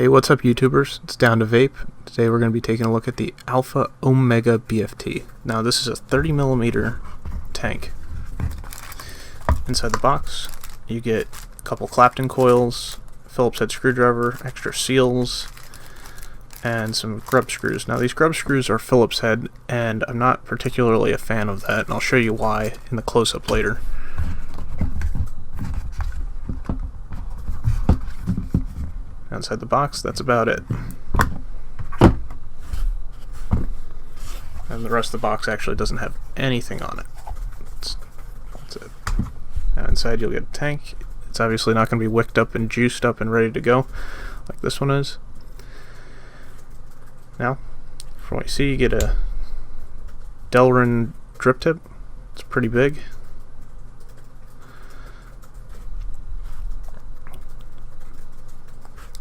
Hey, what's up YouTubers? It's Down to Vape. Today we're going to be taking a look at the Alpha Ohmega BFT. Now this is a 30mm tank. Inside the box you get a couple Clapton coils, Phillips head screwdriver, extra seals, and some grub screws. Now these grub screws are Phillips head, and I'm not particularly a fan of that, and I'll show you why in the close-up later. Outside the box, that's about it. And the rest of the box actually doesn't have anything on it. That's it. Now inside you'll get a tank. It's obviously not going to be wicked up and juiced up and ready to go like this one is. Now, from what you see, you get a Delrin drip tip. It's pretty big.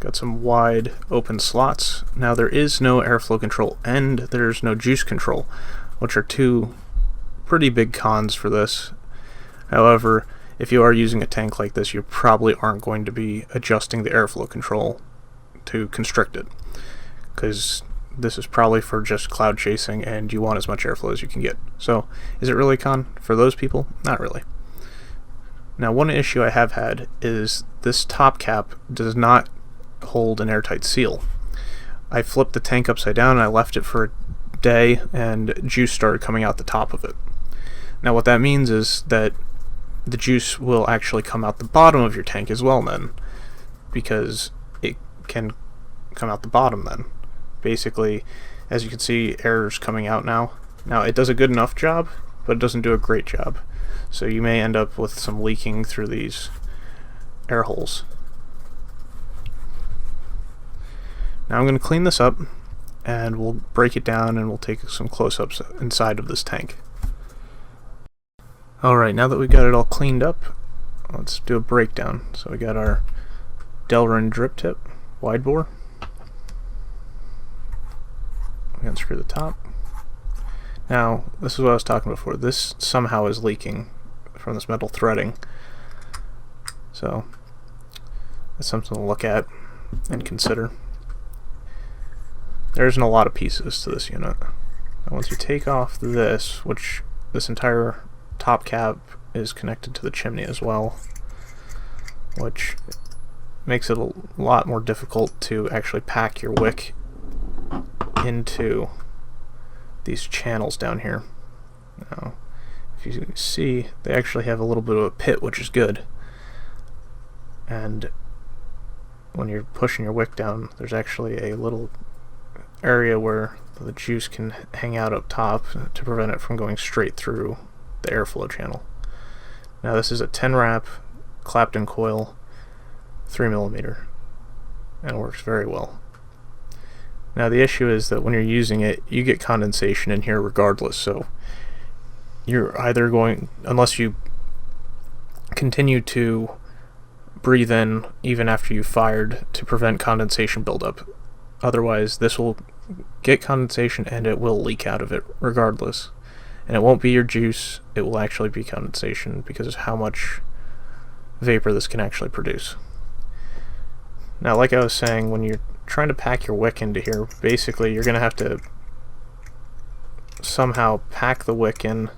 Got some wide open slots. Now there is no airflow control and there's no juice control, which are two pretty big cons for this. However, if you are using a tank like this, you probably aren't going to be adjusting the airflow control to constrict it, because this is probably for just cloud chasing and you want as much airflow as you can get. So is it really a con for those people? Not really. Now one issue I have had is this top cap does not hold an airtight seal. I flipped the tank upside down and I left it for a day and juice started coming out the top of it. Now what that means is that the juice will actually come out the bottom of your tank as well then, because it can come out the bottom then. Basically, as you can see, air's coming out now. Now it does a good enough job, but it doesn't do a great job. So you may end up with some leaking through these air holes. Now I'm going to clean this up and we'll break it down and we'll take some close-ups inside of this tank. Alright, now that we've got it all cleaned up, let's do a breakdown. So we got our Delrin drip tip, wide bore. We unscrew the top. Now, this is what I was talking about before. This somehow is leaking from this metal threading. So, that's something to look at and consider. There isn't a lot of pieces to this unit. Now once you take off this, which this entire top cap is connected to the chimney as well, which makes it a lot more difficult to actually pack your wick into these channels down here. Now, if you can see, they actually have a little bit of a pit, which is good. And when you're pushing your wick down, there's actually a little area where the juice can hang out up top to prevent it from going straight through the airflow channel. Now this is a 10 wrap Clapton coil, 3mm, and it works very well. Now the issue is that when you're using it, you get condensation in here regardless, so you're either going, unless you continue to breathe in even after you've fired to prevent condensation buildup. Otherwise, this will get condensation and it will leak out of it regardless. And it won't be your juice, it will actually be condensation because of how much vapor this can actually produce. Now, like I was saying, when you're trying to pack your wick into here, basically you're going to have to somehow pack the wick in.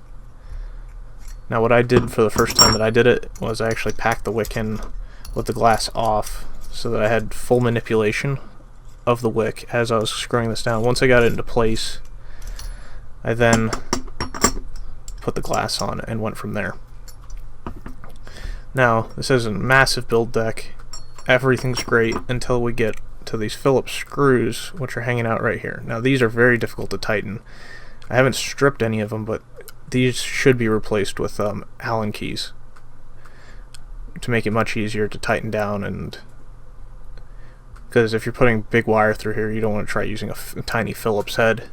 Now, what I did for the first time that I did it was I actually packed the wick in with the glass off so that I had full manipulation of the wick as I was screwing this down. Once I got it into place, I then put the glass on and went from there. Now, this is a massive build deck. Everything's great until we get to these Phillips screws, which are hanging out right here. Now, these are very difficult to tighten. I haven't stripped any of them, but these should be replaced with Allen keys to make it much easier to tighten down, and because if you're putting big wire through here, you don't want to try using a tiny Phillips head.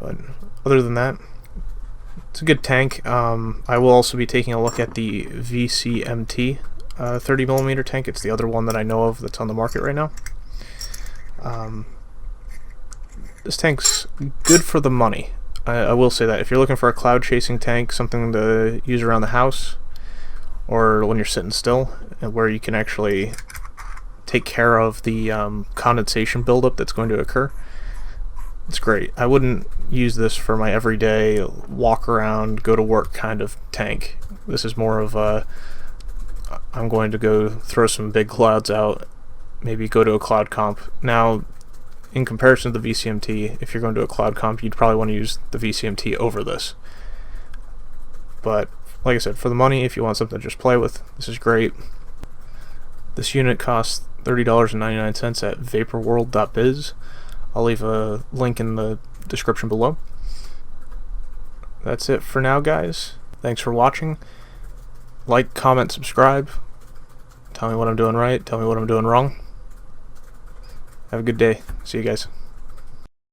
But other than that, it's a good tank. I will also be taking a look at the VCMT 30mm tank. It's the other one that I know of that's on the market right now. This tank's good for the money. I will say that. If you're looking for a cloud chasing tank, something to use around the house, or when you're sitting still, where you can actually take care of the condensation buildup that's going to occur. It's great. I wouldn't use this for my everyday walk around, go to work kind of tank. This is more of a, I'm going to go throw some big clouds out, maybe go to a cloud comp. Now, in comparison to the VCMT, if you're going to a cloud comp, you'd probably want to use the VCMT over this. But, like I said, for the money, if you want something to just play with, this is great. This unit costs $30.99 at vaporworld.biz. I'll leave a link in the description below. That's it for now, guys. Thanks for watching. Like, comment, subscribe. Tell me what I'm doing right. Tell me what I'm doing wrong. Have a good day. See you guys.